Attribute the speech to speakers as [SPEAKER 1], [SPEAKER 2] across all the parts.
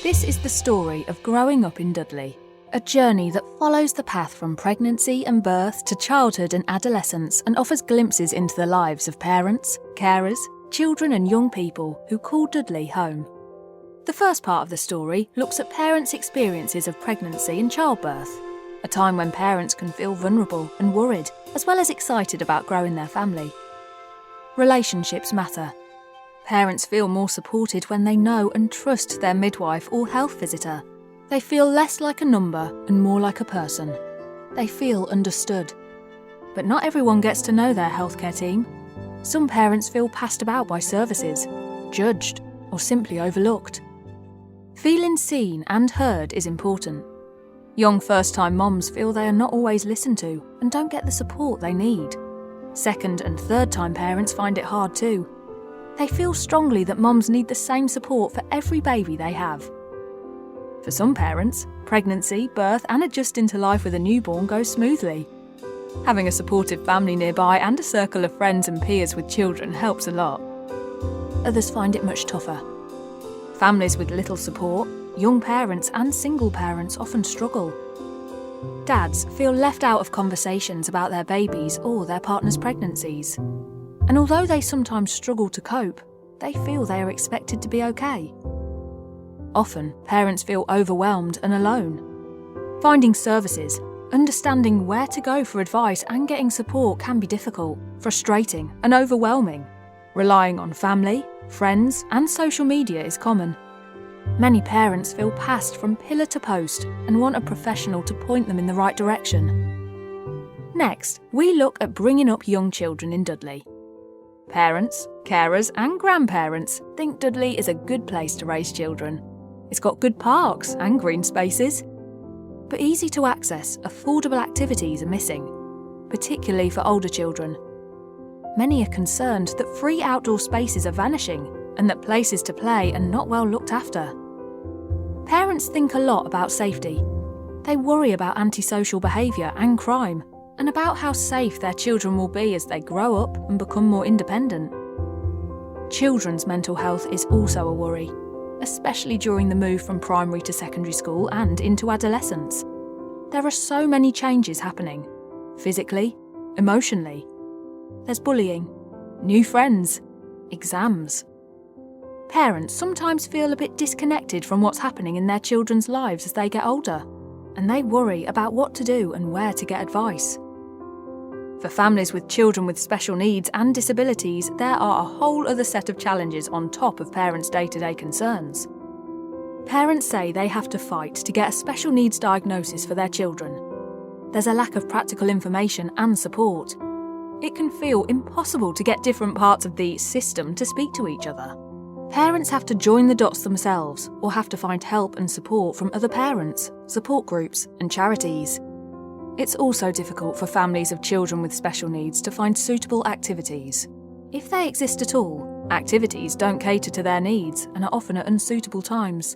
[SPEAKER 1] This is the story of growing up in Dudley, a journey that follows the path from pregnancy and birth to childhood and adolescence and offers glimpses into the lives of parents, carers, children and young people who call Dudley home. The first part of the story looks at parents' experiences of pregnancy and childbirth, a time when parents can feel vulnerable and worried, as well as excited about growing their family. Relationships matter. Parents feel more supported when they know and trust their midwife or health visitor. They feel less like a number and more like a person. They feel understood. But not everyone gets to know their healthcare team. Some parents feel passed about by services, judged, or simply overlooked. Feeling seen and heard is important. Young first-time moms feel they are not always listened to and don't get the support they need. Second and third-time parents find it hard too. They feel strongly that moms need the same support for every baby they have. For some parents, pregnancy, birth and adjusting to life with a newborn goes smoothly. Having a supportive family nearby and a circle of friends and peers with children helps a lot. Others find it much tougher. Families with little support, young parents and single parents often struggle. Dads feel left out of conversations about their babies or their partner's pregnancies. And although they sometimes struggle to cope, they feel they are expected to be okay. Often, parents feel overwhelmed and alone. Finding services, understanding where to go for advice and getting support can be difficult, frustrating and overwhelming. Relying on family, friends and social media is common. Many parents feel passed from pillar to post and want a professional to point them in the right direction. Next, we look at bringing up young children in Dudley. Parents, carers and grandparents think Dudley is a good place to raise children. It's got good parks and green spaces. But easy to access, affordable activities are missing, particularly for older children. Many are concerned that free outdoor spaces are vanishing and that places to play are not well looked after. Parents think a lot about safety. They worry about antisocial behaviour and crime, and about how safe their children will be as they grow up and become more independent. Children's mental health is also a worry, especially during the move from primary to secondary school and into adolescence. There are so many changes happening, physically, emotionally. There's bullying, new friends, exams. Parents sometimes feel a bit disconnected from what's happening in their children's lives as they get older, and they worry about what to do and where to get advice. For families with children with special needs and disabilities, there are a whole other set of challenges on top of parents' day-to-day concerns. Parents say they have to fight to get a special needs diagnosis for their children. There's a lack of practical information and support. It can feel impossible to get different parts of the system to speak to each other. Parents have to join the dots themselves or have to find help and support from other parents, support groups and charities. It's also difficult for families of children with special needs to find suitable activities. If they exist at all, activities don't cater to their needs and are often at unsuitable times.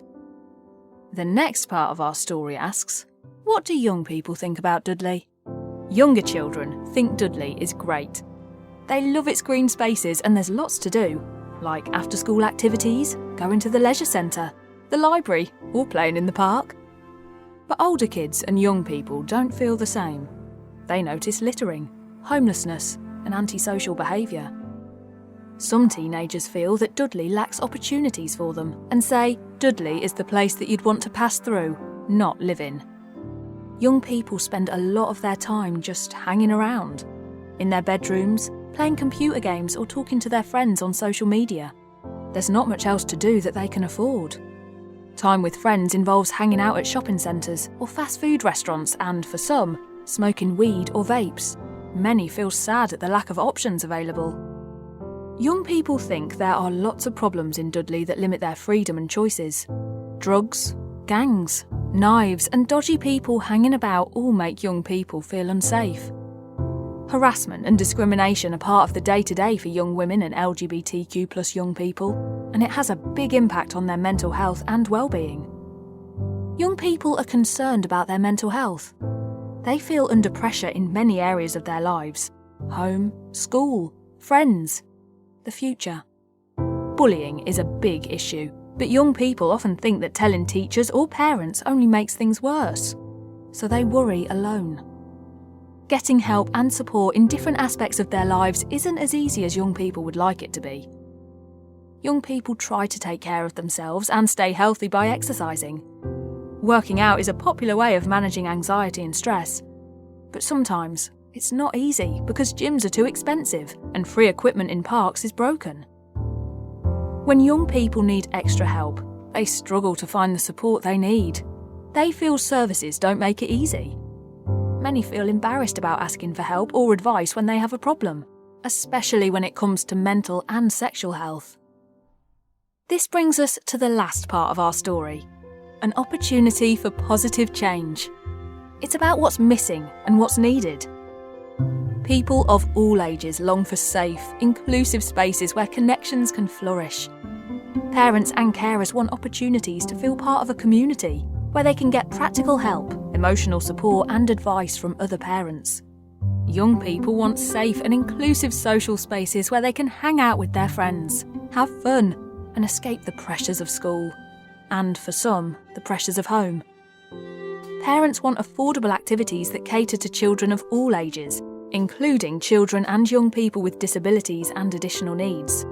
[SPEAKER 1] The next part of our story asks, what do young people think about Dudley? Younger children think Dudley is great. They love its green spaces and there's lots to do, like after-school activities, going to the leisure centre, the library or playing in the park. But older kids and young people don't feel the same. They notice littering, homelessness and antisocial behaviour. Some teenagers feel that Dudley lacks opportunities for them and say Dudley is the place that you'd want to pass through, not live in. Young people spend a lot of their time just hanging around, in their bedrooms, playing computer games or talking to their friends on social media. There's not much else to do that they can afford. Time with friends involves hanging out at shopping centres or fast food restaurants and, for some, smoking weed or vapes. Many feel sad at the lack of options available. Young people think there are lots of problems in Dudley that limit their freedom and choices. Drugs, gangs, knives and dodgy people hanging about all make young people feel unsafe. Harassment and discrimination are part of the day-to-day for young women and LGBTQ+ young people, and it has a big impact on their mental health and well-being. Young people are concerned about their mental health. They feel under pressure in many areas of their lives: home, school, friends, the future. Bullying is a big issue, But young people often think that telling teachers or parents only makes things worse, so they worry alone. Getting help and support in different aspects of their lives isn't as easy as young people would like it to be. Young people try to take care of themselves and stay healthy by exercising. Working out is a popular way of managing anxiety and stress, but sometimes it's not easy because gyms are too expensive and free equipment in parks is broken. When young people need extra help, they struggle to find the support they need. They feel services don't make it easy. Many feel embarrassed about asking for help or advice when they have a problem, especially when it comes to mental and sexual health. This brings us to the last part of our story, an opportunity for positive change. It's about what's missing and what's needed. People of all ages long for safe, inclusive spaces where connections can flourish. Parents and carers want opportunities to feel part of a community where they can get practical help, emotional support and advice from other parents. Young people want safe and inclusive social spaces where they can hang out with their friends, have fun, and escape the pressures of school, and for some, the pressures of home. Parents want affordable activities that cater to children of all ages, including children and young people with disabilities and additional needs.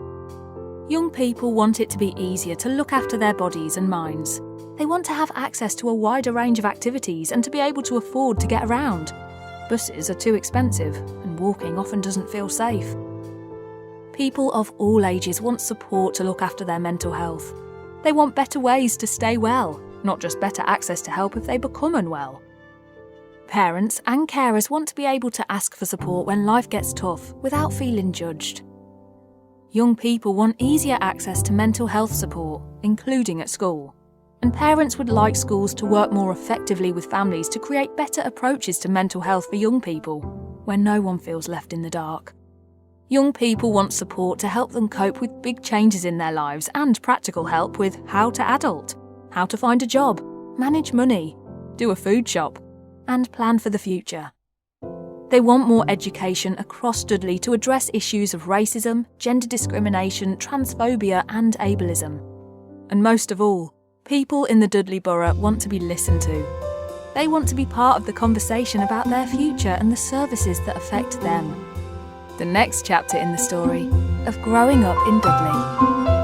[SPEAKER 1] Young people want it to be easier to look after their bodies and minds. They want to have access to a wider range of activities and to be able to afford to get around. Buses are too expensive and walking often doesn't feel safe. People of all ages want support to look after their mental health. They want better ways to stay well, not just better access to help if they become unwell. Parents and carers want to be able to ask for support when life gets tough without feeling judged. Young people want easier access to mental health support, including at school. And parents would like schools to work more effectively with families to create better approaches to mental health for young people, where no one feels left in the dark. Young people want support to help them cope with big changes in their lives and practical help with how to adult, how to find a job, manage money, do a food shop, and plan for the future. They want more education across Dudley to address issues of racism, gender discrimination, transphobia and ableism. And most of all, people in the Dudley Borough want to be listened to. They want to be part of the conversation about their future and the services that affect them. The next chapter in the story of growing up in Dudley.